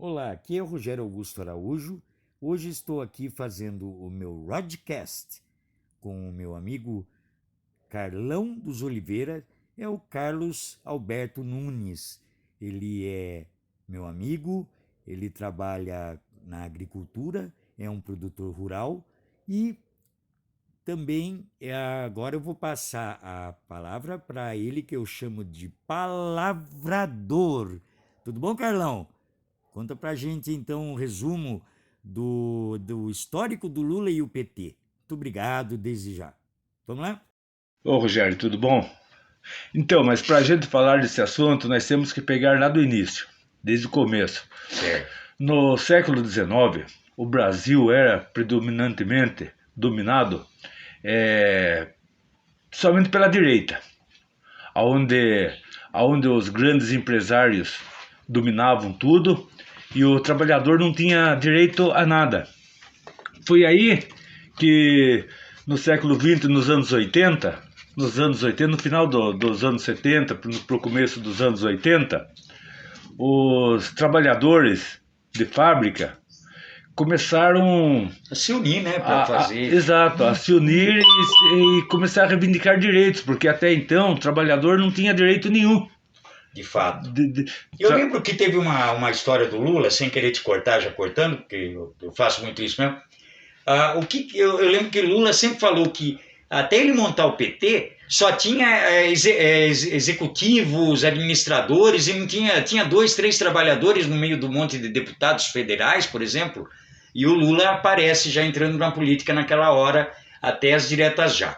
Olá, aqui é o Rogério Augusto Araújo. Hoje estou aqui fazendo o meu Rodcast com o meu amigo Carlão dos Oliveira. É o Carlos Alberto Nunes. Ele é meu amigo, ele trabalha na agricultura, é um produtor rural e também agora eu vou passar a palavra para ele, que eu chamo de palavrador. Tudo bom, Carlão? Conta pra gente então um resumo do histórico do Lula e o PT. Muito obrigado desde já. Vamos lá? Ô Rogério, tudo bom? Então, mas para a gente falar desse assunto, nós temos que pegar lá do início, desde o começo. Certo. No século XIX, o Brasil era predominantemente dominado somente pela direita, onde, onde os grandes empresários dominavam tudo e o trabalhador não tinha direito a nada. Foi aí que no século XX, no final dos anos 70, para o começo dos anos 80, os trabalhadores de fábrica começaram Se unir, né, para fazer. exato, a se unir e começar a reivindicar direitos, porque até então o trabalhador não tinha direito nenhum. De fato. De, de, Eu lembro que teve uma história do Lula, sem querer te cortar, já cortando, porque eu faço muito isso mesmo. Eu lembro que Lula sempre falou que até ele montar o PT só tinha executivos, administradores e não tinha dois, três trabalhadores no meio do monte de deputados federais, por exemplo. E o Lula aparece já entrando na política naquela hora, até as diretas já.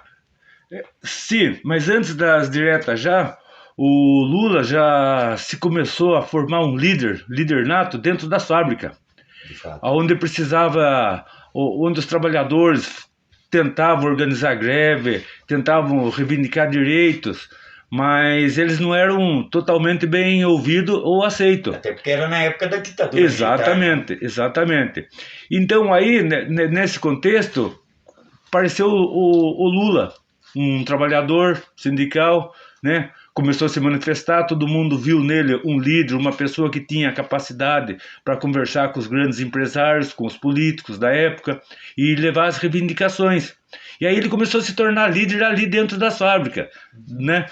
Sim, mas antes das diretas já, o Lula já se começou a formar um líder nato dentro da fábrica, De fato. onde precisava, onde os trabalhadores tentavam organizar greve, tentavam reivindicar direitos, mas eles não eram totalmente bem ouvidos ou aceitos. Até porque era na época da ditadura militar. Exatamente, exatamente. Então aí, nesse contexto, apareceu o Lula, um trabalhador sindical, né? Começou a se manifestar, todo mundo viu nele um líder, uma pessoa que tinha capacidade para conversar com os grandes empresários, com os políticos da época e levar as reivindicações. E aí ele começou a se tornar líder ali dentro das fábricas, né?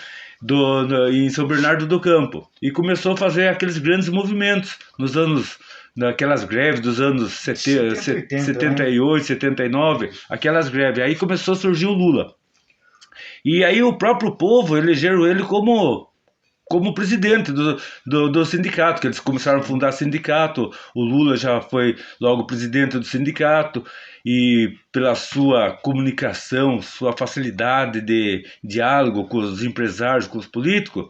Em São Bernardo do Campo. E começou a fazer aqueles grandes movimentos nos anos naquelas greves dos anos 78, 79, aquelas greves. Aí começou a surgir o Lula. E aí o próprio povo elegeram ele como presidente do sindicato, que eles começaram a fundar sindicato, o Lula já foi logo presidente do sindicato, e pela sua comunicação, sua facilidade de diálogo com os empresários, com os políticos,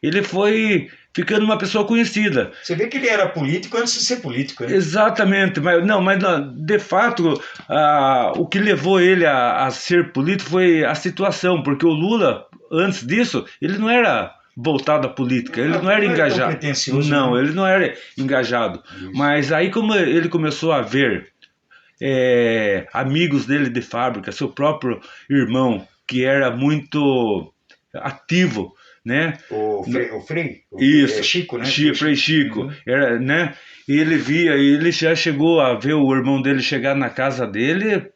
ele foi ficando uma pessoa conhecida. Você vê que ele era político antes de ser político, né? Exatamente, mas de fato, o que levou ele a ser político foi a situação, porque o Lula, antes disso, ele não era voltado à política, ele não era engajado. Não, ele não era engajado. Isso. Mas aí como ele começou a ver amigos dele de fábrica, seu próprio irmão, que era muito ativo, né? Isso, Chico, né? Frei Chico, era, né? E ele via, e ele já chegou a ver o irmão dele chegar na casa dele,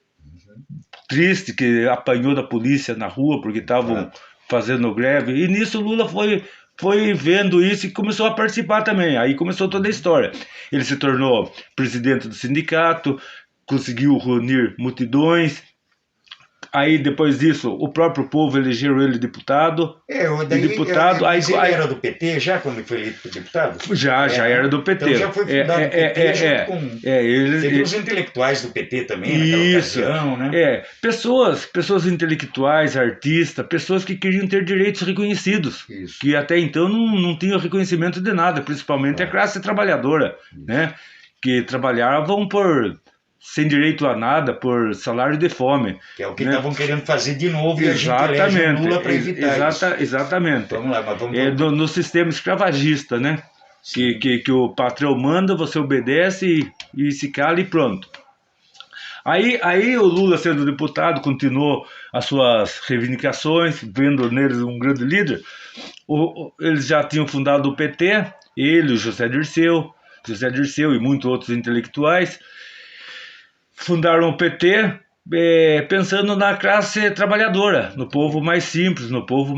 triste, que apanhou da polícia na rua porque estavam fazendo greve. E nisso o Lula foi vendo isso e começou a participar também. Aí começou toda a história. Ele se tornou presidente do sindicato, conseguiu reunir multidões. Aí, depois disso, o próprio povo elegeu ele deputado. Mas ele era do PT já, quando ele foi eleito deputado? Já era do PT. Então já foi fundado o PT junto com... Teve os intelectuais do PT também, naquela ocasião, né? Pessoas intelectuais, artistas, pessoas que queriam ter direitos reconhecidos, que até então não tinham reconhecimento de nada, principalmente a classe trabalhadora, né? Que trabalhavam sem direito a nada, por salário de fome. Que é o que estavam querendo fazer de novo e a gente elege o Lula para evitar isso. Exatamente. Vamos lá, mas vamos... No sistema escravagista, né? Que o patrão manda, você obedece e se cala e pronto. Aí o Lula, sendo deputado, continuou as suas reivindicações, vendo neles um grande líder. Eles já tinham fundado o PT, ele, o José Dirceu, José Dirceu e muitos outros intelectuais, fundaram o PT, pensando na classe trabalhadora, no povo mais simples, no povo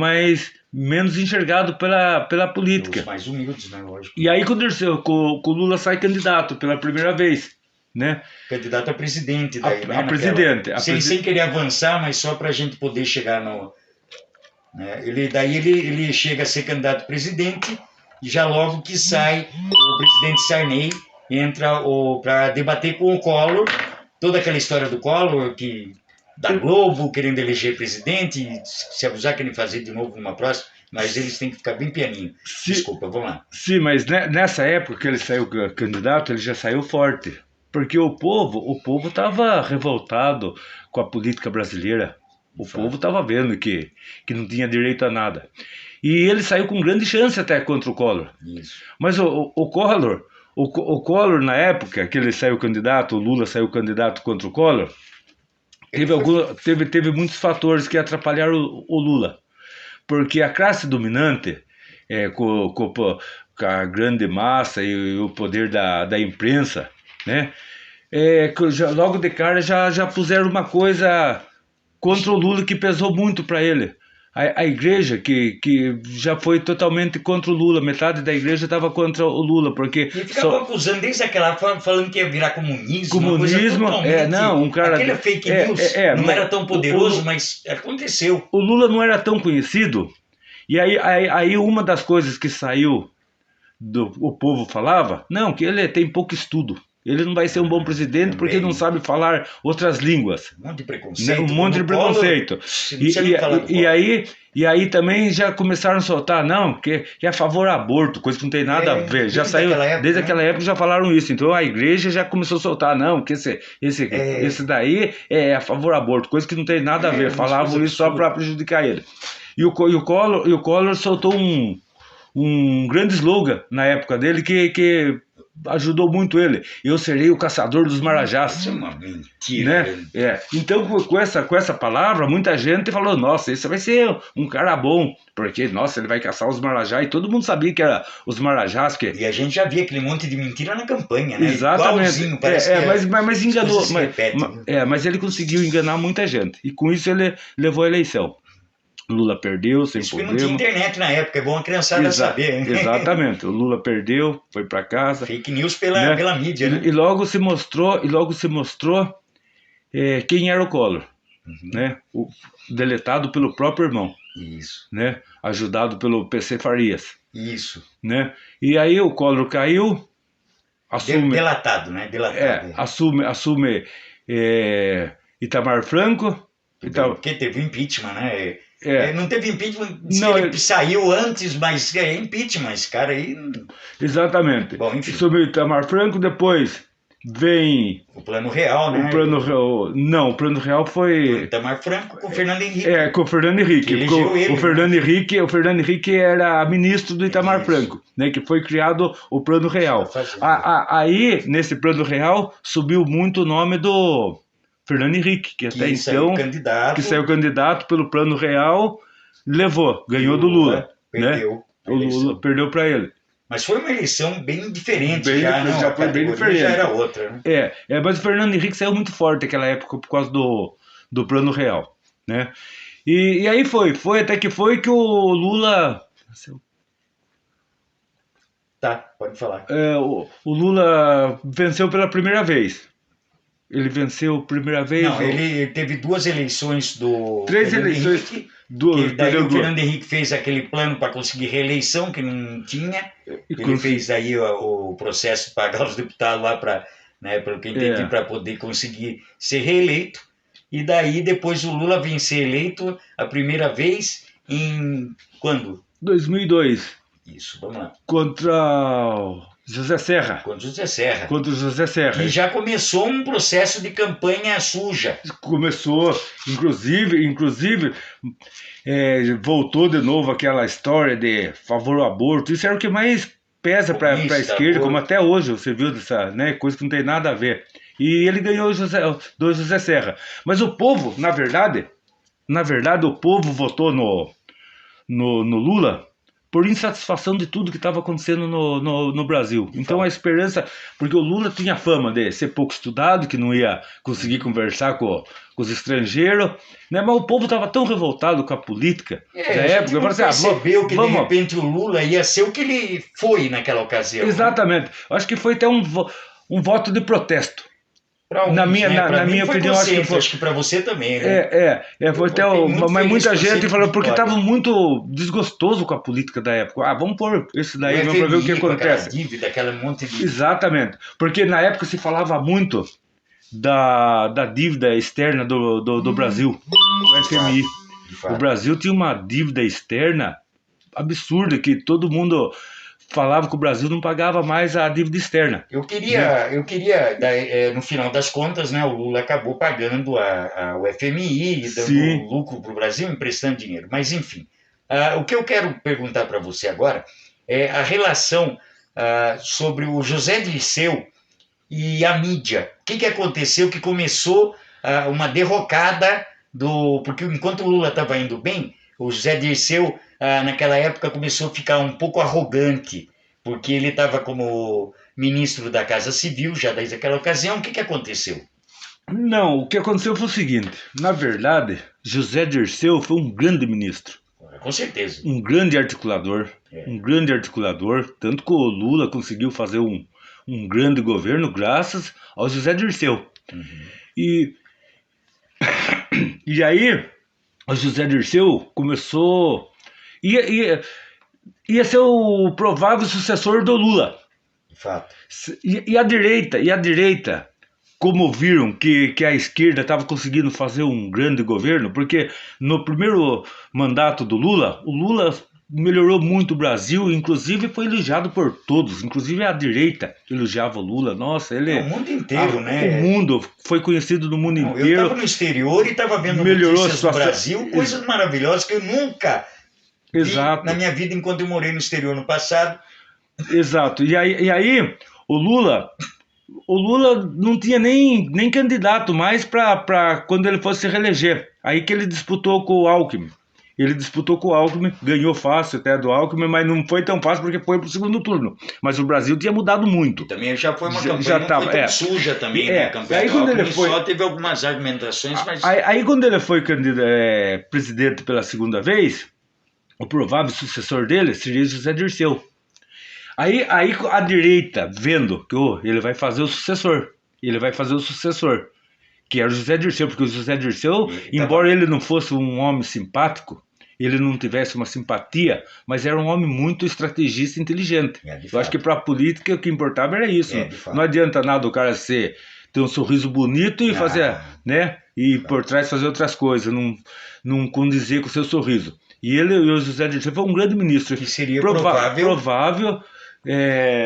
menos enxergado pela política. Os mais humildes, né? Lógico. E aí quando o Lula sai candidato pela primeira vez, né? Candidato a presidente daí, né? A presidente. Sem querer avançar, mas só para a gente poder chegar no... Né? Ele chega a ser candidato a presidente e já logo que sai, o presidente Sarney entra para debater com o Collor, toda aquela história do Collor, da Globo, querendo eleger presidente, se abusar querem fazer de novo uma próxima, mas eles têm que ficar bem pianinho. Desculpa, vamos lá. Sim, mas nessa época que ele saiu candidato, ele já saiu forte. Porque o povo estava revoltado com a política brasileira. O povo estava vendo que não tinha direito a nada. E ele saiu com grande chance até contra o Collor. Isso. Mas o Collor, na época que ele saiu candidato, o Lula saiu candidato contra o Collor, teve muitos fatores que atrapalharam o Lula. Porque a classe dominante, com a grande massa e o poder da imprensa, né, logo de cara já puseram uma coisa contra o Lula que pesou muito para ele. A igreja que já foi totalmente contra o Lula, metade da igreja estava contra o Lula, porque... E ficava acusando desde aquela época, falando que ia virar comunismo. Comunismo, um cara... Aquele fake news não era tão poderoso, mas aconteceu. O Lula não era tão conhecido, e aí uma das coisas que saiu, o povo falava, não, que ele tem pouco estudo. Ele não vai ser um bom presidente também, porque não sabe falar outras línguas. Um monte de preconceito. Um monte de preconceito. E aí também já começaram a soltar, não, que é a favor do aborto, coisa que não tem nada a ver. Já saiu, desde aquela época já falaram isso. Então a igreja já começou a soltar, não, que esse daí é a favor do aborto, coisa que não tem nada a ver. Falavam isso só para prejudicar ele. E o Collor soltou um grande slogan na época dele que ajudou muito ele. Eu serei o caçador dos marajás. Isso é uma mentira. Né? Então, com essa palavra, muita gente falou, nossa, esse vai ser um cara bom, porque, nossa, ele vai caçar os marajás, e todo mundo sabia que era os marajás. E a gente já via aquele monte de mentira na campanha, né? Exatamente. Mas enganou. Repete, mas ele conseguiu enganar muita gente, e com isso ele levou a eleição. Lula perdeu, sem problema. Não tinha internet na época, é bom a criançada saber. Exatamente, o Lula perdeu, foi para casa. Fake news pela mídia, né? E logo se mostrou quem era o Collor, né? Deletado pelo próprio irmão. Isso. Né? Ajudado pelo PC Farias. Isso. Né? E aí o Collor caiu, assume... Delatado, né? Delatado. Assume Itamar Franco. Porque teve impeachment, né? Não teve impeachment, ele saiu antes, mas é impeachment, esse cara aí... Exatamente. Bom, enfim. Sobre o Itamar Franco, depois vem... O Plano Real, né? O Plano Real foi... O Itamar Franco com o Fernando Henrique. Com o Fernando Henrique. O Fernando Henrique era ministro do Itamar Franco, né? Que foi criado o Plano Real. Aí, nesse Plano Real, subiu muito o nome do... Fernando Henrique, que até então saiu candidato pelo Plano Real, ganhou do Lula. Perdeu. Né? O Lula perdeu para ele. Mas foi uma eleição bem diferente, já foi bem diferente. Já era outra, né? Mas o Fernando Henrique saiu muito forte naquela época por causa do Plano Real, né? E aí foi até que o Lula... Tá, pode falar. O Lula venceu pela primeira vez. Ele venceu a primeira vez? Não, ele teve duas eleições do... Três eleições. Daí o Fernando Henrique fez aquele plano para conseguir reeleição, que não tinha. Ele fez daí o processo de pagar os deputados lá para, né, pelo que entendi, para poder conseguir ser reeleito. E daí depois o Lula vem ser eleito a primeira vez em... Quando? 2002. Isso, vamos lá. Contra... José Serra. Contra o José Serra. E já começou um processo de campanha suja. Começou, inclusive voltou de novo aquela história de favor ao aborto. Isso era o que mais pesa para a esquerda, como até hoje você viu dessa, né, coisa que não tem nada a ver. E ele ganhou do José Serra. Mas o povo, na verdade, o povo votou no Lula por insatisfação de tudo que estava acontecendo no Brasil. Então a esperança, porque o Lula tinha fama de ser pouco estudado, que não ia conseguir conversar com os estrangeiros, né? Mas o povo estava tão revoltado com a política da época. Eu falei assim, percebeu que de repente o Lula ia ser o que ele foi naquela ocasião. Exatamente. Eu acho que foi até um voto de protesto. Alguns, na minha opinião, acho que para você também, né? Foi até mas muita gente falou, porque estava muito desgostoso com a política da época. Vamos pôr esse daí mesmo para ver o que acontece. Aquela dívida, aquela monte de... Exatamente, porque na época se falava muito da dívida externa do Brasil, o FMI. O Brasil tinha uma dívida externa absurda, que todo mundo falava que o Brasil não pagava mais a dívida externa. Eu queria no final das contas, né, o Lula acabou pagando o FMI e dando lucro para o Brasil, emprestando dinheiro. Mas, enfim, o que eu quero perguntar para você agora é a relação sobre o José Dirceu e a mídia. O que aconteceu que começou uma derrocada porque enquanto o Lula estava indo bem, o José Dirceu, naquela época, começou a ficar um pouco arrogante, porque ele estava como ministro da Casa Civil, já desde aquela ocasião. O que aconteceu? Não, o que aconteceu foi o seguinte, na verdade, José Dirceu foi um grande ministro. Com certeza. Um grande articulador, tanto que o Lula conseguiu fazer um grande governo graças ao José Dirceu. E aí, o José Dirceu começou... Ia ser o provável sucessor do Lula. De fato. E a direita, como viram que a esquerda estava conseguindo fazer um grande governo, porque no primeiro mandato do Lula, o Lula melhorou muito o Brasil, inclusive foi elogiado por todos, inclusive a direita elogiava o Lula. Nossa, ele... O mundo inteiro, né? O mundo foi conhecido no mundo inteiro. Eu estava no exterior e estava vendo notícias do Brasil, coisas maravilhosas que eu nunca vi na minha vida enquanto eu morei no exterior no passado. Exato. E aí o Lula não tinha nem candidato mais para quando ele fosse se reeleger. Aí que ele disputou com o Alckmin. Ganhou fácil até do Alckmin, mas não foi tão fácil porque foi para o segundo turno. Mas o Brasil tinha mudado muito. E também já foi uma campanha não foi tão suja também, né? A campanha aí, quando ele só teve algumas argumentações, mas... Aí quando ele foi presidente pela segunda vez, o provável sucessor dele seria José Dirceu. Aí a direita, vendo que ele vai fazer o sucessor, que era o José Dirceu, porque o José Dirceu, embora ele não fosse um homem simpático, ele não tivesse uma simpatia, mas era um homem muito estrategista e inteligente. Eu acho que para a política o que importava era isso. Não adianta nada o cara ter um sorriso bonito e fazer, né? E por trás fazer outras coisas, não condizer com o seu sorriso. E o José Dirceu foi um grande ministro. Que seria provável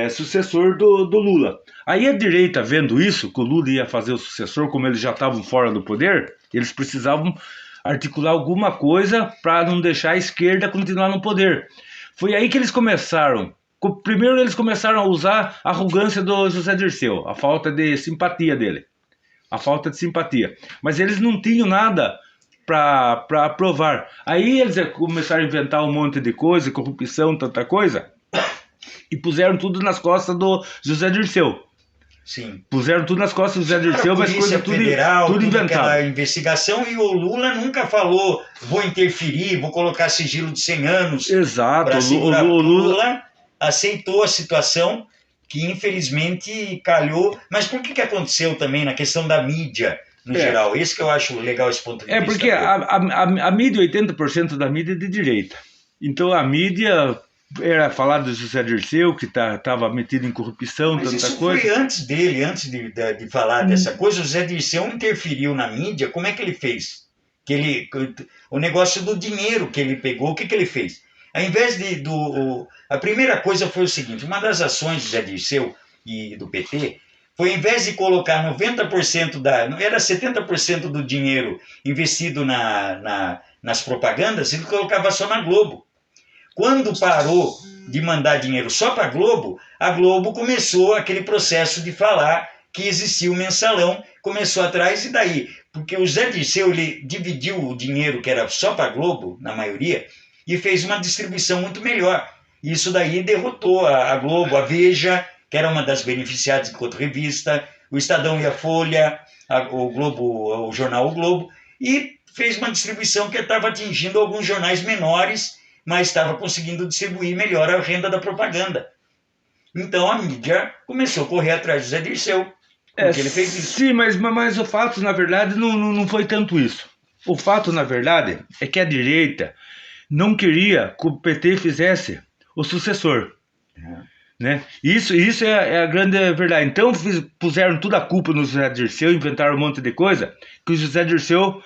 sucessor do Lula. Aí a direita, vendo isso, que o Lula ia fazer o sucessor, como eles já estavam fora do poder, eles precisavam articular alguma coisa para não deixar a esquerda continuar no poder. Foi aí que eles começaram. Primeiro eles começaram a usar a arrogância do José Dirceu, a falta de simpatia dele. Mas eles não tinham nada para aprovar. Aí eles começaram a inventar um monte de coisa, corrupção, tanta coisa, e puseram tudo nas costas do José Dirceu. Sim. Puseram tudo nas costas do José Dirceu, mas coisa tudo inventado. A investigação, e o Lula nunca falou, vou interferir, vou colocar sigilo de 100 anos. Exato. O Lula aceitou a situação, que infelizmente calhou. Mas por que aconteceu também na questão da mídia, no geral? Esse que eu acho legal, esse ponto de vista. Porque a mídia, 80% da mídia é de direita. Então a mídia... Era falar do José Dirceu, que estava metido em corrupção, mas tanta isso coisa. Foi antes dele, antes de falar dessa coisa. O José Dirceu interferiu na mídia. Como é que ele fez? O negócio do dinheiro que ele pegou, o que ele fez? Ao invés a primeira coisa foi o seguinte: uma das ações do José Dirceu e do PT foi, ao invés de colocar 90%, era 70% do dinheiro investido nas propagandas, ele colocava só na Globo. Quando parou de mandar dinheiro só para a Globo começou aquele processo de falar que existia o mensalão, começou atrás, e daí? Porque o Zé Dirceu, ele dividiu o dinheiro que era só para a Globo, na maioria, e fez uma distribuição muito melhor. Isso daí derrotou a Globo, a Veja, que era uma das beneficiadas enquanto revista, o Estadão e a Folha, o Globo, o jornal O Globo, e fez uma distribuição que estava atingindo alguns jornais menores, mas estava conseguindo distribuir melhor a renda da propaganda. Então a mídia começou a correr atrás do Zé Dirceu, porque ele fez isso. Sim, mas o fato, na verdade, não foi tanto isso. O fato, na verdade, é que a direita não queria que o PT fizesse o sucessor. Né? Isso é a grande verdade. Então puseram toda a culpa no José Dirceu, inventaram um monte de coisa, que o José Dirceu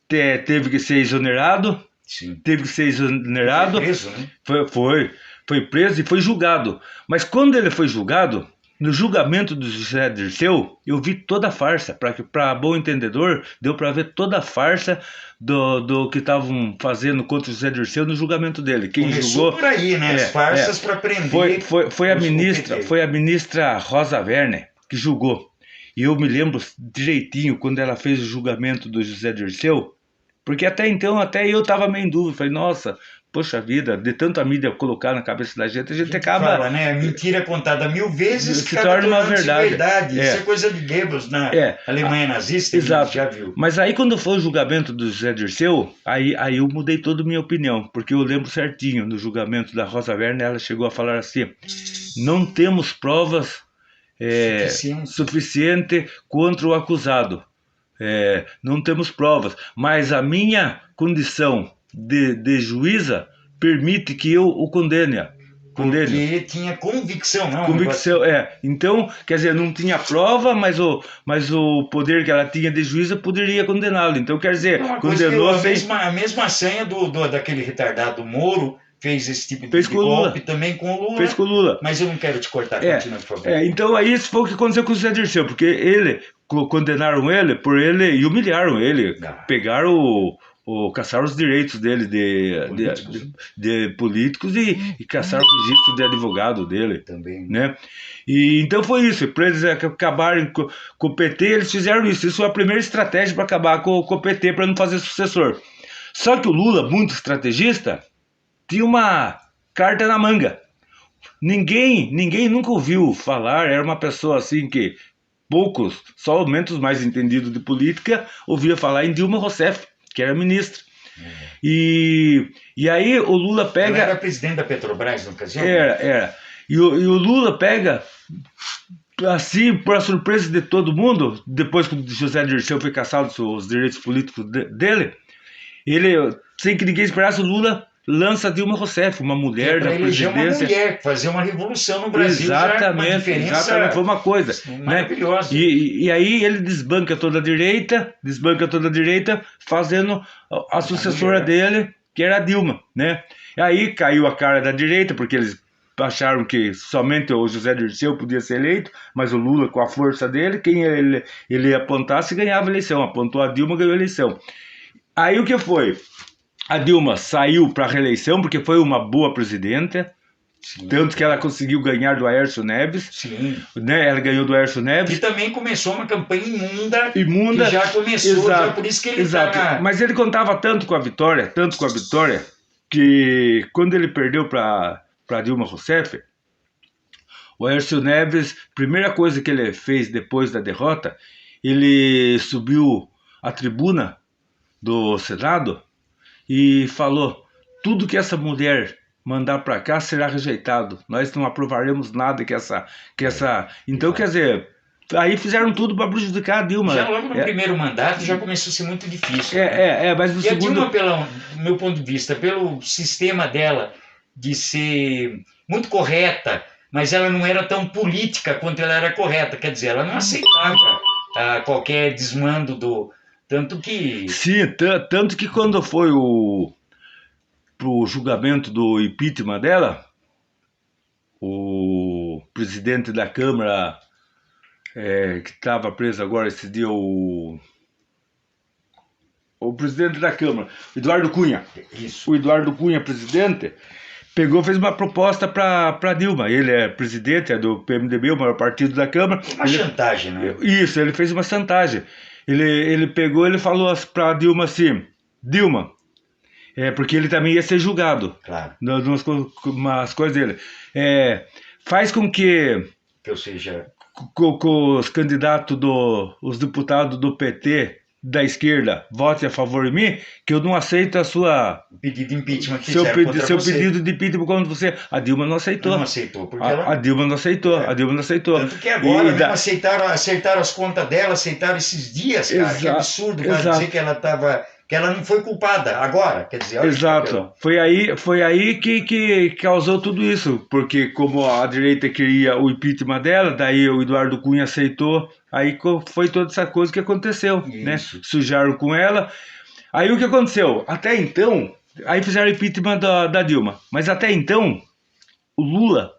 teve que ser exonerado. Sim. Teve que ser exonerado. Foi preso, né? Foi preso e foi julgado. Mas quando ele foi julgado, no julgamento do José Dirceu, eu vi toda a farsa. Para bom entendedor, deu para ver toda a farsa do que estavam fazendo contra o José Dirceu no julgamento dele. Quem Começou julgou por aí, né? As farsas para prender. Foi a ministra Rosa Weber que julgou. E eu me lembro direitinho quando ela fez o julgamento do José Dirceu, porque até então, até eu estava meio em dúvida. Falei, nossa, poxa vida, de tanta mídia colocar na cabeça da gente, a gente acaba... Fala, né? Mentira contada 1000 vezes se torna uma verdade. Isso é coisa de Goebbels na Alemanha nazista, exato. Já viu. Mas aí quando foi o julgamento do José Dirceu, aí eu mudei toda a minha opinião, porque eu lembro certinho, no julgamento da Rosa Weber, ela chegou a falar assim, não temos provas suficiente contra o acusado. Não temos provas, mas a minha condição de juíza permite que eu o condene. Porque tinha convicção, não? Convicção, Então, quer dizer, não tinha prova, mas o poder que ela tinha de juíza poderia condená-lo. Então, quer dizer, condenou... A mesma senha daquele retardado Moro fez esse tipo de golpe também com o Lula. Fez com o Lula. Mas eu não quero te cortar, continua, por favor. Então, aí isso foi o que aconteceu com o José Dirceu, porque condenaram ele e humilharam ele. Pegaram caçaram os direitos dele de políticos e caçaram o registro de advogado dele. Também. Né? E então foi isso. Para eles acabarem com o PT, eles fizeram isso. Isso foi a primeira estratégia para acabar com o PT, para não fazer sucessor. Só que o Lula, muito estrategista, tinha uma carta na manga. Ninguém nunca ouviu falar, era uma pessoa assim que poucos, somente os mais entendidos de política, ouvia falar em Dilma Rousseff, que era ministra. E aí o Lula pega... Ela era presidente da Petrobras, na ocasião? Era. E o Lula pega, assim, para surpresa de todo mundo, depois que o José Dirceu foi cassado os direitos políticos dele, ele, sem que ninguém esperasse, o Lula lança Dilma Rousseff, uma mulher da presidência. Uma mulher, fazer uma revolução no Brasil. Exatamente, foi uma coisa maravilhosa. Né? E aí ele desbanca toda a direita, fazendo a sucessora dele, que era a Dilma, né? E aí caiu a cara da direita, porque eles acharam que somente o José Dirceu podia ser eleito, mas o Lula, com a força dele, quem ele apontasse ganhava a eleição. Apontou a Dilma, ganhou a eleição. Aí o que foi? A Dilma saiu para a reeleição porque foi uma boa presidenta, tanto que ela conseguiu ganhar do Aécio Neves. Sim. Né? Ela ganhou do Aécio Neves. E também começou uma campanha imunda. Que já começou, já por isso que ele está... Mas ele contava tanto com a vitória, que quando ele perdeu para Dilma Rousseff, o Aécio Neves, primeira coisa que ele fez depois da derrota, ele subiu à tribuna do Senado e falou, tudo que essa mulher mandar para cá será rejeitado, nós não aprovaremos nada que essa... Então, quer dizer, aí fizeram tudo para prejudicar a Dilma. Já logo no primeiro mandato já começou a ser muito difícil. Mas no segundo... a Dilma, do meu ponto de vista, pelo sistema dela de ser muito correta, mas ela não era tão política quanto ela era correta, quer dizer, ela não aceitava qualquer desmando do... Tanto que... Sim, tanto que quando foi pro julgamento do impeachment dela, o presidente da Câmara, que estava preso agora esse dia, o presidente da Câmara, Eduardo Cunha. Isso. O Eduardo Cunha, presidente, fez uma proposta para Dilma. Ele é presidente, é do PMDB, o maior partido da Câmara. Uma chantagem, né? Isso, ele fez uma chantagem. Ele falou para Dilma assim, Dilma, porque ele também ia ser julgado. Claro. Umas coisas dele. Faz com que Ou seja, os candidatos, os deputados do PT, da esquerda, votem a favor de mim, que eu não aceito a sua... pedido de impeachment que Seu fizeram contra você. pedido de impeachment contra você. A Dilma não aceitou. Não aceitou, porque ela... A Dilma não aceitou. A Dilma não aceitou. Tanto que agora mesmo aceitaram as contas dela, aceitaram esses dias, cara. Que absurdo, cara, dizer que ela não foi culpada agora, quer dizer... Exato. Foi aí que causou tudo isso, porque como a direita queria o impeachment dela, daí o Eduardo Cunha aceitou, aí foi toda essa coisa que aconteceu, né? Sujaram com ela. Aí o que aconteceu? Até então, aí fizeram o impeachment da Dilma, mas até então, o Lula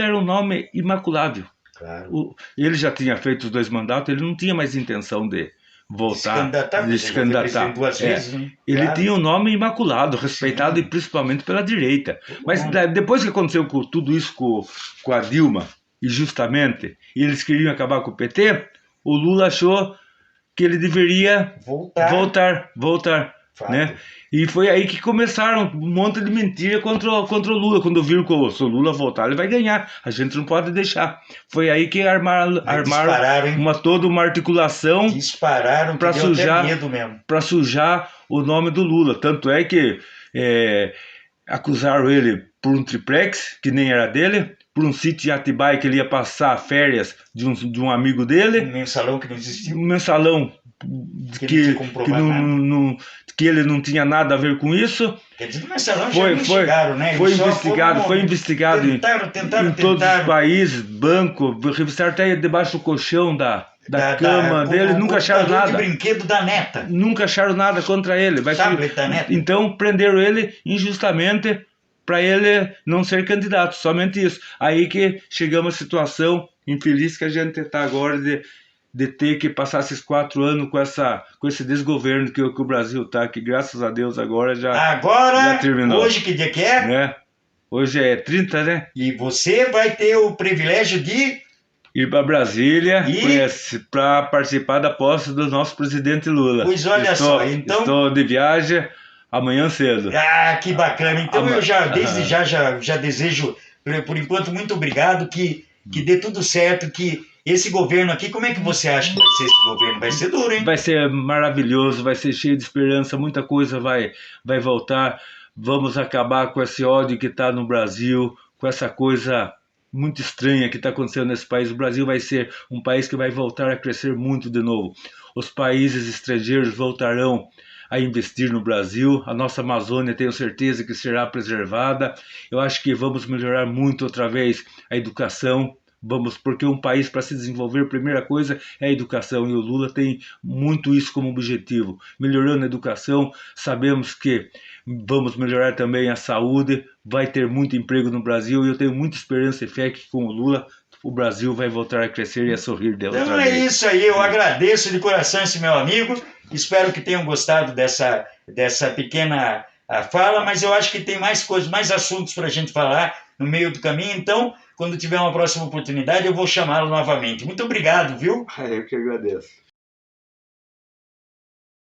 era um nome imaculável. Claro. Ele já tinha feito os 2 mandatos, ele não tinha mais intenção de voltar, de se candidatar. Duas vezes, né? Ele Claro. tinha um nome imaculado, respeitado, e principalmente pela direita. Mas depois que aconteceu tudo isso com a Dilma, e justamente eles queriam acabar com o PT, o Lula achou que ele deveria voltar, né? E foi aí que começaram um monte de mentira contra o Lula. Quando viram que se o Lula voltar, ele vai ganhar. A gente não pode deixar. Foi aí que armaram toda uma articulação para sujar o nome do Lula. Tanto é que acusaram ele por um triplex, que nem era dele, por um sítio em Atibaia que ele ia passar férias de um amigo dele. Um mensalão que não existiu. Um mensalão que ele não tinha nada a ver com isso. Quer dizer, o mensalão já investigaram, né? Foi investigado em todos os países, banco, revistaram até debaixo do colchão da cama dele, nunca acharam nada. De brinquedo da neta. Nunca acharam nada contra ele. Tablet da neta. Então prenderam ele injustamente para ele não ser candidato, somente isso. Aí que chegamos à situação infeliz que a gente está agora de ter que passar esses 4 anos com esse desgoverno que o Brasil está, que graças a Deus agora já terminou. Hoje que dia que é? Né? Hoje é 30, né? E você vai ter o privilégio de ir para Brasília para participar da posse do nosso presidente Lula. Pois olha só, então... Estou de viagem amanhã cedo. Ah, que bacana. Então eu já desejo, por enquanto, muito obrigado, que dê tudo certo, que esse governo aqui, como é que você acha que vai ser esse governo? Vai ser duro, hein? Vai ser maravilhoso, vai ser cheio de esperança, muita coisa vai voltar. Vamos acabar com esse ódio que está no Brasil, com essa coisa muito estranha que está acontecendo nesse país. O Brasil vai ser um país que vai voltar a crescer muito de novo. Os países estrangeiros voltarão a investir no Brasil. A nossa Amazônia, tenho certeza que será preservada. Eu acho que vamos melhorar muito outra vez a educação. Porque um país, para se desenvolver, a primeira coisa é a educação, e o Lula tem muito isso como objetivo. Melhorando a educação, sabemos que vamos melhorar também a saúde, vai ter muito emprego no Brasil, e eu tenho muita esperança e fé que com o Lula o Brasil vai voltar a crescer e a sorrir de outra vez. Então é isso aí, eu agradeço de coração esse meu amigo, espero que tenham gostado dessa pequena fala, mas eu acho que tem mais coisas, mais assuntos para a gente falar no meio do caminho, então... Quando tiver uma próxima oportunidade, eu vou chamá-lo novamente. Muito obrigado, viu? Eu que agradeço.